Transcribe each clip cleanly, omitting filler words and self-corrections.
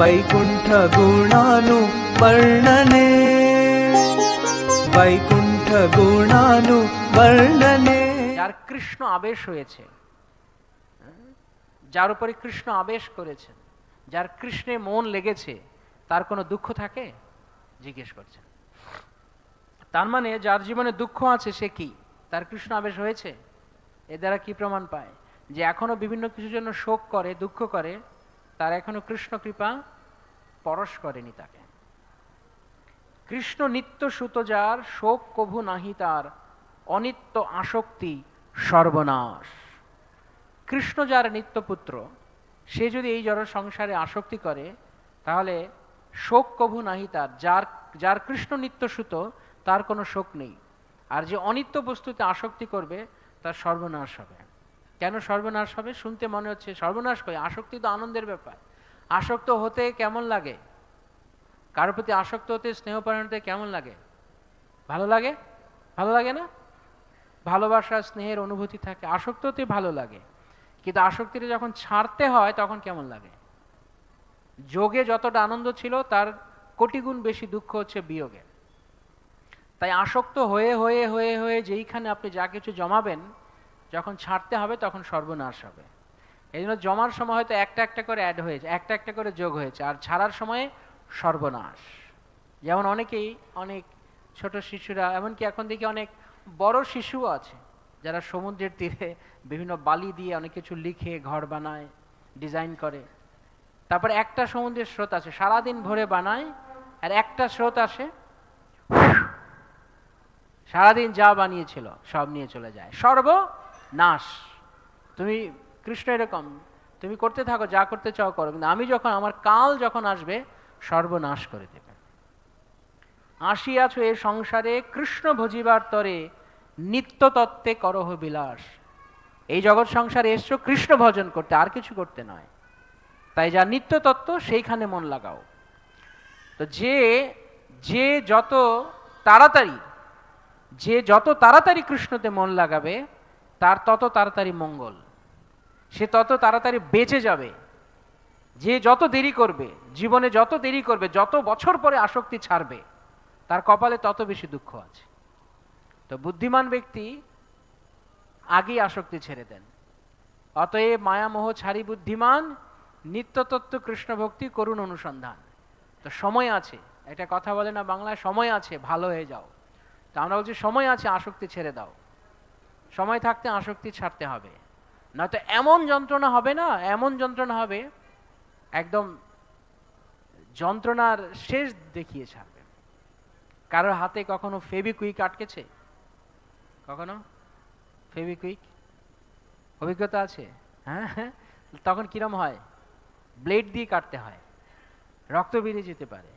वैकुंठ गुणानु वर्णने, वैकुंठ गुणानु वर्णने। যার কৃষ্ণ আবেশ হয়েছে, যার উপরে কৃষ্ণ আবেশ করেছেন, যার কৃষ্ণে মন লেগেছে, তার কোনো দুঃখ থাকে? জিজ্ঞেস করছেন। তার মানে যার জীবনে দুঃখ আছে সে কি, তার কৃষ্ণ আবেশ হয়েছে? এর দ্বারা কি প্রমাণ পায়? যে এখনো বিভিন্ন কিছুর জন্য শোক করে, দুঃখ করে, তার এখনো কৃষ্ণ কৃপা পরশ করেনি তাকে। কৃষ্ণ নিত্য সুত যার, শোক কভু নাহি তার, অনিত্য আসক্তি সর্বনাশ। কৃষ্ণ যার নিত্যপুত্র, সে যদি এই জড় সংসারে আসক্তি করে, তাহলে শোক কভু নাহি তার। যার যার কৃষ্ণ নিত্য সুত, তার কোনো শোক নেই। আর যে অনিত্য বস্তুতে আসক্তি করবে, তার সর্বনাশ হবে। কেন সর্বনাশ হবে? শুনতে মনে হচ্ছে সর্বনাশ করে, আসক্তি তো আনন্দের ব্যাপার। আসক্ত হতে কেমন লাগে? কারোর প্রতি আসক্ত হতে, স্নেহপরায়ণ হতে কেমন লাগে? ভালো লাগে? ভালো লাগে না? ভালোবাসা স্নেহের অনুভূতি থাকে, আসক্ত হতে ভালো লাগে। কিন্তু আসক্তিটা যখন ছাড়তে হয় তখন কেমন লাগে? যোগে যতটা আনন্দ ছিল তার কোটি গুণ বেশি দুঃখ হচ্ছে বিয়োগে। তাই আসক্ত হয়ে হয়ে হয়ে হয়ে যেইখানে আপনি যা কিছু জমাবেন, যখন ছাড়তে হবে তখন সর্বনাশ হবে। এই জন্য জমার সময় হয়তো একটা একটা করে অ্যাড হয়েছে, একটা একটা করে যোগ হয়েছে, আর ছাড়ার সময়ে সর্বনাশ। যেমন অনেকেই, অনেক ছোট শিশুরা, এমনকি এখন দেখি অনেক বড় শিশুও আছে যারা সমুদ্রের তীরে বিভিন্ন বালি দিয়ে অনেক কিছু লিখে ঘর বানায়, ডিজাইন করে। তারপর একটা সমুদ্রের স্রোত আছে, সারাদিন ভরে বানায়, আর একটা স্রোত আসে, সারাদিন যা বানিয়েছিল সব নিয়ে চলে যায়, সর্বনাশ। তুমি কৃষ্ণ এরকম, তুমি করতে থাকো, যা করতে চাও করো, কিন্তু আমি যখন, আমার কাল যখন আসবে, সর্বনাশ করে দেবে। আসিয়াছ এ সংসারে কৃষ্ণ ভজিবার তরে, নিত্য তত্ত্বে করহ বিলাস। এই জগৎ সংসারে এসছো কৃষ্ণ ভজন করতে, আর কিছু করতে নয়। তাই যা নিত্য তত্ত্ব সেইখানে মন লাগাও। তো যে যত তাড়াতাড়ি কৃষ্ণতে মন লাগাবে, তার তত তাড়াতাড়ি মঙ্গল, সে তত তাড়াতাড়ি বেঁচে যাবে। যে যত দেরি করবে, জীবনে যত দেরি করবে, যত বছর পরে আসক্তি ছাড়বে, তার কপালে তত বেশি দুঃখ আছে। তো বুদ্ধিমান ব্যক্তি আগেই আসক্তি ছেড়ে দেন। অতএব মায়ামোহ ছাড়ি বুদ্ধিমান, নিত্যতত্ত্ব কৃষ্ণ ভক্তি করুণ অনুসন্ধান। তো সময় আছে, একটা কথা বলে না বাংলায়, সময় আছে ভালো হয়ে যাও। তো আমরা বলছি সময় আছে, আসক্তি ছেড়ে দাও। সময় থাকতে আসক্তি ছাড়তে হবে, নয়তো এমন যন্ত্রণা হবে না, এমন যন্ত্রণা হবে, একদম যন্ত্রণার শেষ দেখিয়ে ছাড়বে। কারোর হাতে কখনো ফেবিকুইক আটকেছে? কখনো ফেবিকুইক অভিজ্ঞতা আছে? হ্যাঁ, তখন কিরম হয়? ব্লেড দিয়ে কাটতে হয়, রক্ত বেরিয়ে যেতে পারে।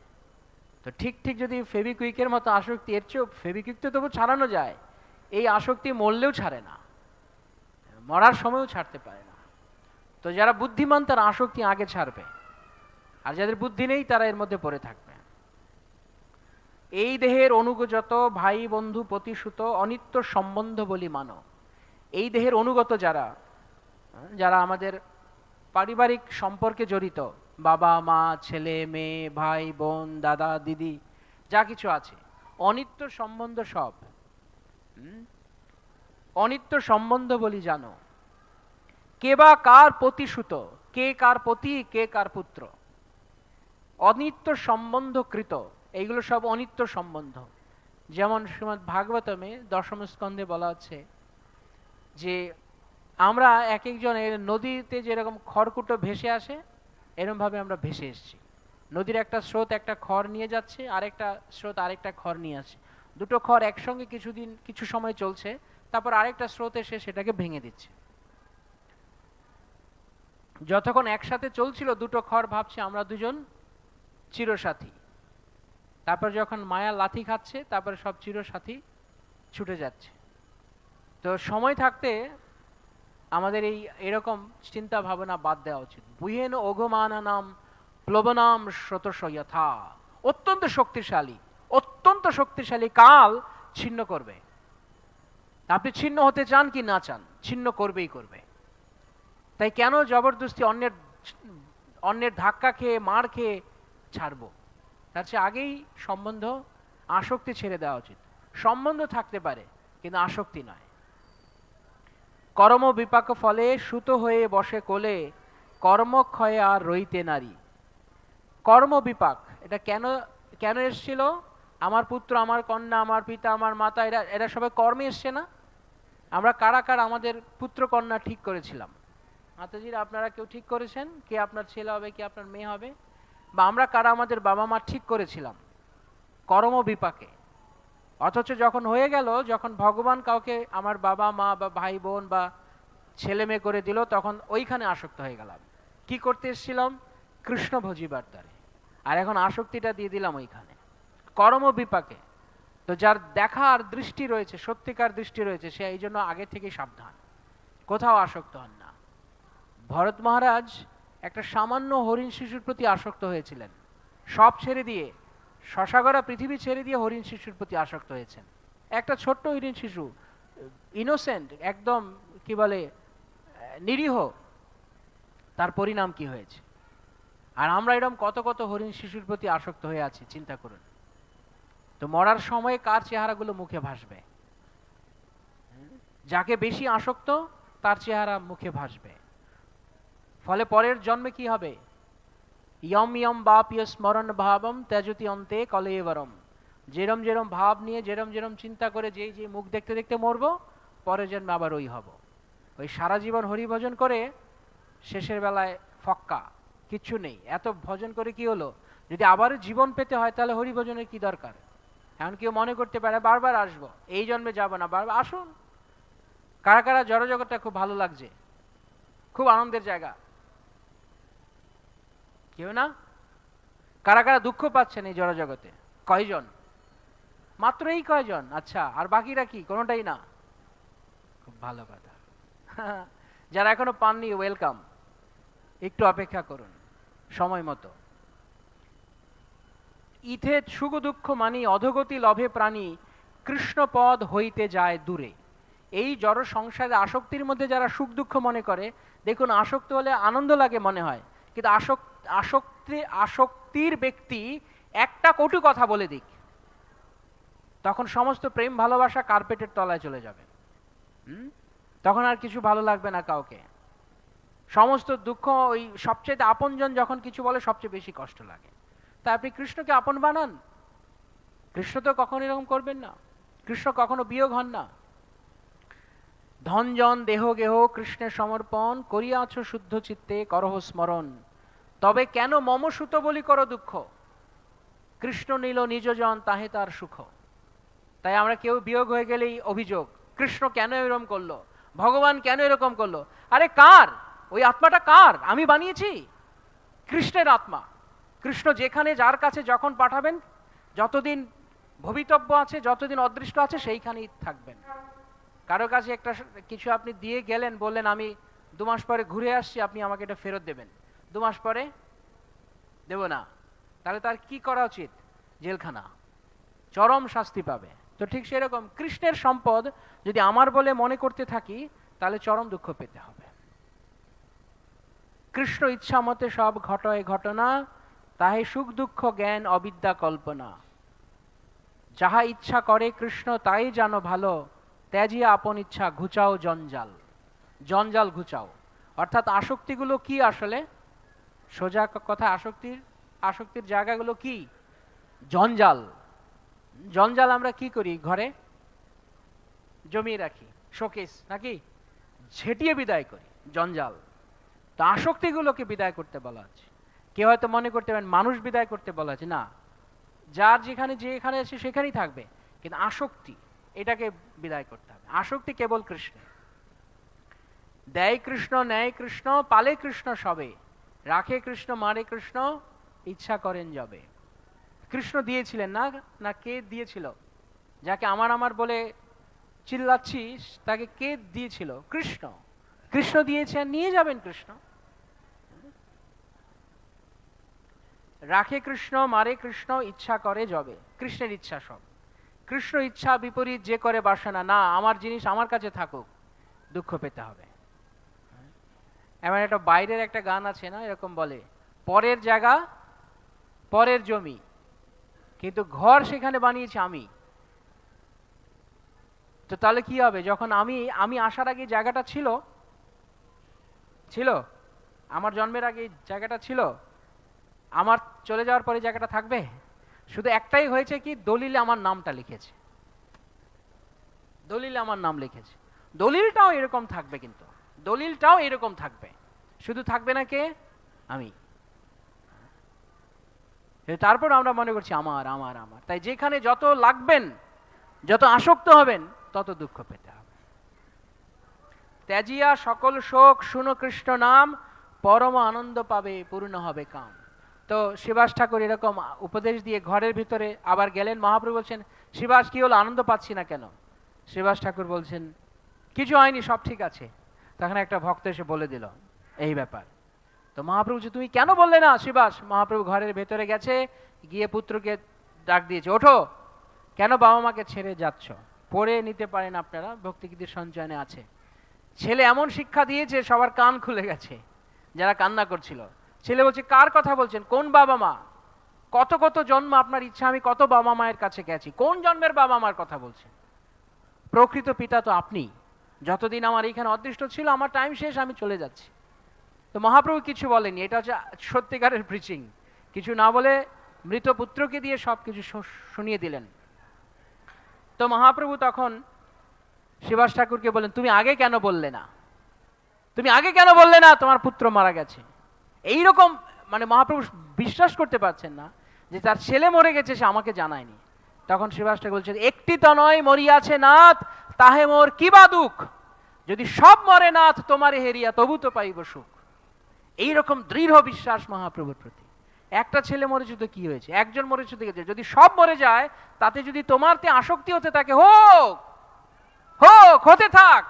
তো ঠিক যদি ফেবিকুইকের মতো আসক্তি, এর চেয়েও ফেবিকুইক তো তবু ছাড়ানো যায়, এই আসক্তি মরলেও ছাড়ে না, মরার সময়ও ছাড়তে পারে না। তো যারা বুদ্ধিমান তারা আসক্তি আগে ছাড়বে, আর যাদের বুদ্ধি নেই তারা এর মধ্যে পড়ে থাকবে। এই দেহের অনুগত ভাই বন্ধু প্রতিসুত, অনিত্য সম্বন্ধ বলি মানো। এই দেহের অনুগত যারা আমাদের পারিবারিক সম্পর্কে জড়িত, বাবা মা ছেলে মেয়ে ভাই বোন দাদা দিদি যা কিছু আছে, অনিত্য সম্বন্ধ সব, অনিত্য সম্বন্ধ বলি জানো। কে বা কার প্রতিসুত, কে কার পতি, কে কার পুত্র, অনিত্য সম্বন্ধ কৃত, এইগুলো সব অনিত্য সম্বন্ধ। যেমন শ্রীমদ্ ভাগবতমে দশম স্কন্ধে বলা আছে যে আমরা এক একজনের নদীতে যেরকম খড়কুটো ভেসে আসে, এরকম ভাবে আমরা ভেসে এসেছি। নদীর একটা স্রোত একটা খড় নিয়ে যাচ্ছে, আরেকটা স্রোত আরেকটা খড় নিয়ে আসছে, দুটো খড় একসঙ্গে কিছু সময় চলছে, তারপর আরেকটা স্রোত এসে সেটাকে ভেঙে দিচ্ছে। যতক্ষণ একসাথে চলছিল দুটো খড় ভাবছে আমরা দুজন চিরসাথী, তারপর যখন মায়া লাথি খাচ্ছে, তারপরে সব চিরসাথী ছুটে যাচ্ছে। তো সময় থাকতে আমাদের এরকম চিন্তা ভাবনা বাদ দেওয়া উচিত। বুহেন ওঘমানানাম প্লবনাম স্রোতস্য যথা। অত্যন্ত শক্তিশালী কাল ছিন্ন করবে। আপনি ছিন্ন হতে চান কি না চান, ছিন্ন করবেই করবে। তাই কেন জবরদস্তি অন্যের ধাক্কা খেয়ে মার খেয়ে ছাড়বো, তার চেয়ে আগেই সম্বন্ধ আসক্তি ছেড়ে দেওয়া উচিত। সম্বন্ধ থাকতে পারে কিন্তু আসক্তি নয়। কর্ম বিপাক ফলে সুত হয়ে বসে কোলে, কর্মক্ষয়ে আর রইতে নারী। কর্ম বিপাক এটা কেন কেন এসেছিল? আমার পুত্র, আমার কন্যা, আমার পিতা, আমার মাতা, এরা সবাই কর্মে এসছে না? আমরা কারা কারা আমাদের পুত্র কন্যা ঠিক করেছিলাম? মাতাজিরা, আপনারা কেউ ঠিক করেছেন কে আপনার ছেলে হবে, কে আপনার মেয়ে হবে? বা আমরা কারা আমাদের বাবা মা ঠিক করেছিলাম কর্ম বিপাকে? অথচ যখন হয়ে গেল, যখন ভগবান কাউকে আমার বাবা মা বা ভাই বোন বা ছেলে মেয়ে করে দিল, তখন ওইখানে আসক্ত হয়ে গেলাম। কি করতে এসেছিলাম? কৃষ্ণ ভজিবার দ্বারে। আর এখন আসক্তিটা দিয়ে দিলাম ওইখানে, কর্ম বিপাকে। তো যার দেখার দৃষ্টি রয়েছে, সত্যিকার দৃষ্টি রয়েছে, সে এই জন্য আগে থেকে সাবধান, কোথাও আসক্ত হন না। ভরত মহারাজ একটা সামান্য হরিণ শিশুর প্রতি আসক্ত হয়েছিলেন, সব ছেড়ে দিয়ে, শশাগরা পৃথিবী ছেড়ে দিয়ে হরিণ শিশুর প্রতি আসক্ত হয়েছেন। একটা ছোট্ট হরিণ শিশু, ইনোসেন্ট, একদম কি বলে নিরীহ, তার পরিণাম কি হয়েছে? আর আমরা এরকম কত কত হরিণ শিশুর প্রতি আসক্ত হয়ে আছি, চিন্তা করুন। তো মরার সময় কার চেহারাগুলো মুখে ভাসবে? যাকে বেশি আসক্ত তার চেহারা মুখে ভাসবে। ফলে পরের জন্মে কি হবে? ইয়ম ইয়ম বাপ্য স্মরণ ভাবম ত্যাজতি অন্তে কলেবরম। যেরম যেরম ভাব নিয়ে, যেরম যেরম চিন্তা করে যে যে মুখ দেখতে দেখতে মরবো, পরের জন্মে আবার ওই হব। ওই সারা জীবন হরিভজন করে শেষের বেলায় ফক্কা, কিচ্ছু নেই। এত ভজন করে কি হলো? যদি আবার জীবন পেতে হয় তাহলে হরিভজনের কি দরকার? এখন কেউ মনে করতে পারে বারবার আসবো, এই জন্মে যাব না, বারবার আসুন। কারা কারা জড়জগৎটা খুব ভালো লাগছে, খুব আনন্দের জায়গা? কেউ না? কারা কারা দুঃখ পাচ্ছেন এই জড়জগতে? কয়জন? মাত্র এই কয়জন? আচ্ছা, আর বাকিরা কি? কোনোটাই না? খুব ভালো কথা। যারা এখনো পাননি, ওয়েলকাম, একটু অপেক্ষা করুন সময় মতো। ইথে সুখ দুঃখ মানি অধগতি লভে প্রাণী, কৃষ্ণপদ হইতে যায় দূরে। এই জড় সংসারে আসক্তির মধ্যে যারা সুখ দুঃখ মনে করে, দেখুন আসক্ত হলে আনন্দ লাগে মনে হয়, কিন্তু আসক্তির ব্যক্তি একটা কটু কথা বলে দিক, তখন সমস্ত প্রেম ভালোবাসা কার্পেটের তলায় চলে যাবে। তখন আর কিছু ভালো লাগবে না কাউকে। সমস্ত দুঃখ, ওই সবচেয়ে আপনজন যখন কিছু বলে সবচেয়ে বেশি কষ্ট লাগে। তাই আপনি কৃষ্ণকে আপন বানান। কৃষ্ণ তো কখনো এরকম করবেন না, কৃষ্ণ কখনো বিয়োগ হন না। ধনজন দেহ গেহ কৃষ্ণের সমর্পণ, করিয়াছ শুদ্ধ চিত্তে করহ স্মরণ। তবে কেন মম সুত বলি করো দুঃখ, কৃষ্ণ নিল নিজজন তাহে তার সুখ। তাই আমরা কেউ বিয়োগ হয়ে গেলেই অভিযোগ, কৃষ্ণ কেন এরকম করলো, ভগবান কেন এরকম করলো। আরে কার? ওই আত্মাটা কার? আমি বানিয়েছি? কৃষ্ণের আত্মা। কৃষ্ণ যেখানে যার কাছে যখন পাঠাবেন, যতদিন ভবিতব্য আছে, যতদিন অদৃষ্ট আছে, সেইখানেই থাকবেন। কারো কাছে একটা কিছু আপনি দিয়ে গেলেন, বললেন আমি 2 মাস পরে ঘুরে আসছি, আপনি আমাকে এটা ফেরত দেবেন, 2 মাস পরে দেব না, তাহলে তার কি করা উচিত? জেলখানা, চরম শাস্তি পাবে। তো ঠিক সেরকম কৃষ্ণের সম্পদ যদি আমার বলে মনে করতে থাকি, তাহলে চরম দুঃখ পেতে হবে। কৃষ্ণ ইচ্ছা মতে সব ঘটয় ঘটনা, তাহে সুখ দুঃখ জ্ঞান অবিদ্যা কল্পনা। যাহা ইচ্ছা করে কৃষ্ণ তাই জানো ভালো, ত্যাজিয়া আপন ইচ্ছা ঘুচাও জঞ্জাল। জঞ্জাল ঘুচাও, অর্থাৎ আসক্তিগুলো কি? আসলে সোজা কথা, আসক্তির জায়গাগুলো কি? জঞ্জাল। জঞ্জাল আমরা কি করি? ঘরে জমিয়ে রাখি, শোকেস নাকি, ঝেঁটিয়ে বিদায় করি জঞ্জাল। তো আসক্তিগুলোকে বিদায় করতে বলা আছে। কেউ হয়তো মনে করতে পারেন মানুষ বিদায় করতে বলা আছে, না, যার যেখানে আছে সেখানেই থাকবে, কিন্তু আসক্তি এটাকে বিদায় করতে হবে। আসক্তি কেবল কৃষ্ণ। দেয় কৃষ্ণ, নেয় কৃষ্ণ, পালে কৃষ্ণ সবে, রাখে কৃষ্ণ, মারে কৃষ্ণ, ইচ্ছা করেন যাবে। কৃষ্ণ দিয়েছিলেন না? না কে দিয়েছিল? যাকে আমার আমার বলে চিল্লাচ্ছিস, তাকে কে দিয়েছিল? কৃষ্ণ। কৃষ্ণ দিয়েছে, আর নিয়ে যাবেন কৃষ্ণ। রাখে কৃষ্ণ, মারে কৃষ্ণ, ইচ্ছা করে যাবে। কৃষ্ণের ইচ্ছা সব। কৃষ্ণ ইচ্ছা বিপরীত যে করে বাসনা, না আমার জিনিস আমার কাছে থাকুক, দুঃখ পেতে হবে। এমন একটা বাইরের একটা গান আছে না, এরকম বলে, পরের জায়গা, পরের জমি, কিন্তু ঘর সেখানে বানিয়েছি আমি। তো তাহলে কি হবে, যখন আমি আসার আগে জায়গাটা ছিল, আমার জন্মের আগে জায়গাটা ছিল, আমার চলে যাওয়ার পরে জায়গাটা থাকবে? শুধু একটাই হয়েছে কি, দলিলে আমার নামটা লিখেছে, দলিলে আমার নাম লিখেছে। দলিলটাও এরকম থাকবে, কিন্তু দলিলটাও এরকম থাকবে, শুধু থাকবে না কে, আমি। তারপর আমরা মনে করছি আমার আমার আমার। তাই যেখানে যত লাগবেন, যত আসক্ত হবেন, তত দুঃখ পেতে হবে। ত্যাজিয়া সকল শোক, শুনো কৃষ্ণ নাম, পরম আনন্দ পাবে, পূর্ণ হবে কাম। তো শিবাস ঠাকুর এরকম উপদেশ দিয়ে ঘরের ভিতরে আবার গেলেন। মহাপ্রভু বলছেন, শিবাস কি হলো, আনন্দ পাচ্ছি না কেন? শিবাস ঠাকুর বলছেন, কিছু হয়নি, সব ঠিক আছে। তখন একটা ভক্ত এসে বলে দিল এই ব্যাপার। তো মহাপ্রভু, তুমি কেন বললে না শিবাস? মহাপ্রভু ঘরের ভেতরে গেছে, গিয়ে পুত্রকে ডাক দিয়েছে, ওঠো, কেন বাবা মাকে ছেড়ে যাচ্ছ? পড়ে নিতে পারেন আপনারা, ভক্তিগীতির সঞ্চয়নে আছে। ছেলে এমন শিক্ষা দিয়েছে, সবার কান খুলে গেছে, যারা কান্না করছিল। ছেলে বলছে, কার কথা বলছেন, কোন বাবা মা? কত কত জন্ম আপনার ইচ্ছা, আমি কত বাবা মায়ের কাছে গেছি, কোন জন্মের বাবা মার কথা বলছেন? প্রকৃত পিতা তো আপনি। যতদিন আমার এখানে অদৃষ্ট ছিল, আমার টাইম শেষ, আমি চলে যাচ্ছি। তো মহাপ্রভু কিছু বলেনি, এটা হচ্ছে সত্যিকারের প্রিচিং। কিছু না বলে মৃত পুত্রকে দিয়ে সবকিছু শুনিয়ে দিলেন। তো মহাপ্রভু তখন শিবাস ঠাকুরকে বলেন, তুমি আগে কেন বললে না, তুমি আগে কেন বললে না তোমার পুত্র মারা গেছে? এইরকম মানে মহাপ্রভু বিশ্বাস করতে পারছেন না যে তার ছেলে মরে গেছে, সে আমাকে জানায়নি। তখন শিবাস ঠাকুর বলছেন, একটি তনয় মরিয়াছে নাথ, তাহে মোর কিবা দুঃখ, যদি সব মরে নাথ তোমারে হেরিয়া তবু তো পাইব সুখ। এইরকম দৃঢ় বিশ্বাস মহাপ্রভুর প্রতি। একটা ছেলে মরেছে তো কি হয়েছে, একজন মরেছে তো কি হয়েছে, যদি সব মরে যায়, তাতে যদি তোমারতে আসক্তি হতে থাকে, হোক হোক, হতে থাক।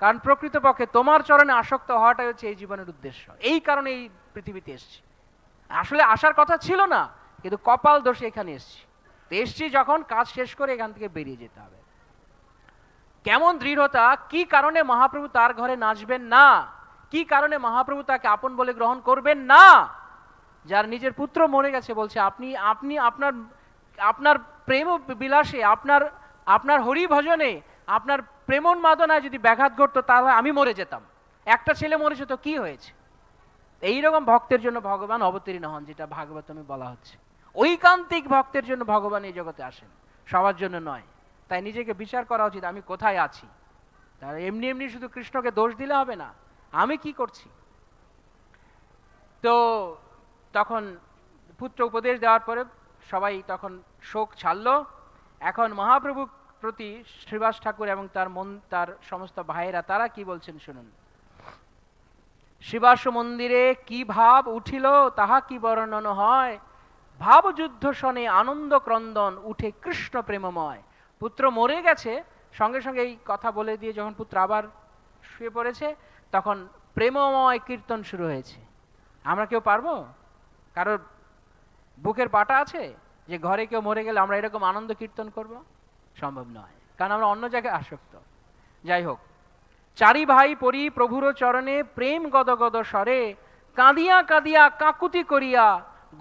কারণ প্রকৃতপক্ষে তোমার চরণে আসক্ত হওয়াটাই হচ্ছে এই জীবনের উদ্দেশ্য। এই কারণে এই পৃথিবীতে এসছি। আসলে আসার কথা ছিল না, কিন্তু কপাল দোষে এখানে এসছি। এসছি যখন, কাজ শেষ করে এখান থেকে বেরিয়ে যেতে হবে। কেমন দৃঢ়তা! কি কারণে মহাপ্রভু তার ঘরে নাচবেন না? কি কারণে মহাপ্রভু তাকে আপন বলে গ্রহণ করবেন না? যার নিজের পুত্র মরে গেছে, বলছে আপনি আপনি আপনার আপনার প্রেম বিলাসে, আপনার আপনার হরি ভজনে, আপনার প্রেমোন্মাদনায় যদি ব্যাঘাত ঘটতো, তাহলে আমি মরে যেতাম। একটা ছেলে মরেছে তো কি হয়েছে? এইরকম ভক্তের জন্য ভগবান অবতীর্ণ হন, যেটা ভাগবতমে বলা হচ্ছে। ঐকান্তিক ভক্তের জন্য ভগবান এই জগতে আসেন, সবার জন্য নয়। তাই নিজেকে বিচার করা উচিত, আমি কোথায় আছি। তার এমনি এমনি শুধু কৃষ্ণকে দোষ দিলে হবে না, আমি কি করছি। তো তখন পুত্র উপদেশ দেওয়ার পরে সবাই তখন শোক ছাড়লো। এখন মহাপ্রভু প্রতি শ্রীবাস ঠাকুর এবং তার সমস্ত ভাইয়েরা তারা কি বলছেন শুনুন। শ্রীবাস মন্দিরে কি ভাব উঠিল, তাহা কি বর্ণন হয়, ভাব যুদ্ধ শনে আনন্দ ক্রন্দন, উঠে কৃষ্ণ প্রেমময়। পুত্র মরে গেছে, সঙ্গে সঙ্গে এই কথা বলে দিয়ে যখন পুত্র আবার শুয়ে পড়েছে, তখন প্রেমময় কীর্তন শুরু হয়েছে। আমরা কেউ পারবো? কারোর বুকের পাটা আছে যে ঘরে কেউ মরে গেলে আমরা এরকম আনন্দ কীর্তন করব? সম্ভব নয়, কারণ আমরা অন্য জায়গায় আসক্ত। যাই হোক, চারি ভাই পরি প্রভুর চরণে, প্রেম গদ গদ স্বরে, কাঁদিয়া কাঁদিয়া কাকুতি করিয়া,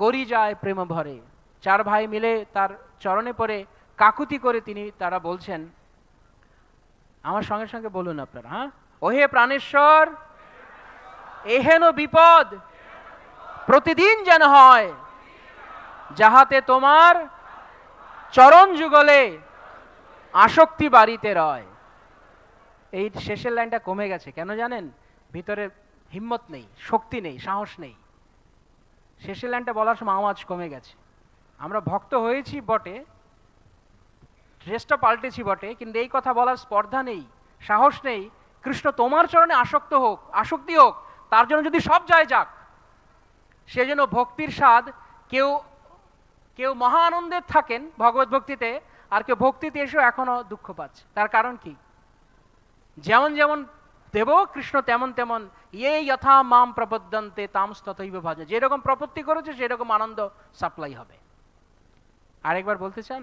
গড়ি যায় প্রেম ভরে। চার ভাই মিলে তার চরণে পড়ে কাকুতি করে তারা বলছেন, আমার সঙ্গে সঙ্গে বলুন আপনারা, হ্যাঁ, ওহে প্রাণেশ্বর, এহেন বিপদ প্রতিদিন যেন হয়, যাহাতে তোমার চরণ যুগলে আসক্তি বাড়িতে রয়। এই শেষের লাইনটা কমে গেছে কেন জানেন? ভিতরে হিম্মত নেই, শক্তি নেই, সাহস নেই। শেষের লাইনটা বলার সময় আওয়াজ কমে গেছে। আমরা ভক্ত হয়েছি বটে, ড্রেসটা পাল্টেছি বটে, কিন্তু এই কথা বলার স্পর্ধা নেই, সাহস নেই। কৃষ্ণ তোমার চরণে আসক্তি হোক, তার জন্য যদি সব যায় যাক। সেজন্য ভক্তির স্বাদ, কেউ কেউ মহা আনন্দের থাকেন ভগবত ভক্তিতে, আর কেউ ভক্তিতে এসেও এখনো দুঃখ পাচ্ছে। তার কারণ কি? যেমন যেমন দেব কৃষ্ণ তেমন তেমন, ইয়ে যথা মাম প্রপদ্যন্তে তাম তথৈব ভজ। যেরকম প্রপত্তি করেছে সেরকম আনন্দ সাপ্লাই হবে। আরেকবার বলতে চান?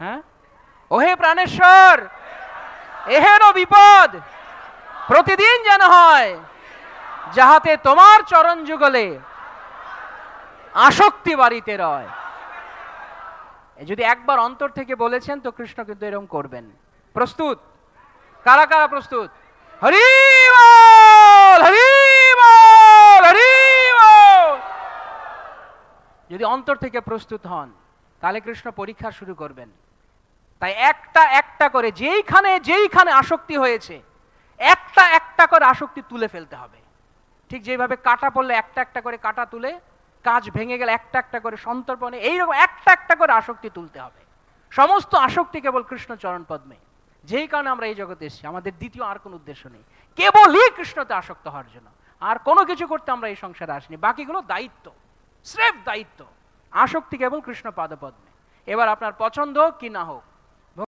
হ্যাঁ, ওহে প্রাণেশ্বর, এহেন বিপদ প্রতিদিন যেন হয়, যাহাতে তোমার চরণ যুগলে আসক্তি বাড়িতে রয়। যদি একবার অন্তর থেকে বলেছেন তো কৃষ্ণ কিন্তু এরকম করবেন। প্রস্তুত? কারা কারা প্রস্তুত? হরি বল, হরি বল, হরি বল। যদি অন্তর থেকে প্রস্তুত হন তাহলে কৃষ্ণ পরীক্ষা শুরু করবেন। তাই একটা একটা করে যেইখানে যেইখানে আসক্তি হয়েছে একটা একটা করে আসক্তি তুলে ফেলতে হবে। ঠিক যেভাবে কাটা পড়লে একটা একটা করে কাটা তুলে, কাজ ভেঙে গেলে একটা একটা করে সন্তর্পণে, এইরকম একটা একটা করে আসক্তি তুলতে হবে। সমস্ত আসক্তি কেবল কৃষ্ণ চরণ পদ্মে। যেই কারণে আমরা এই জগতে এসেছি, আমাদের দ্বিতীয় আর কোনো উদ্দেশ্য নেই, কেবলই কৃষ্ণতে আসক্ত হওয়ার জন্য। আর কোনো কিছু করতে আমরা এই সংসারে আসিনি, বাকিগুলো দায়িত্ব, স্রেফ দায়িত্ব। আসক্তি কেবল কৃষ্ণ পাদপদ্মে। এবার আপনার পছন্দ হোক কি না হোক,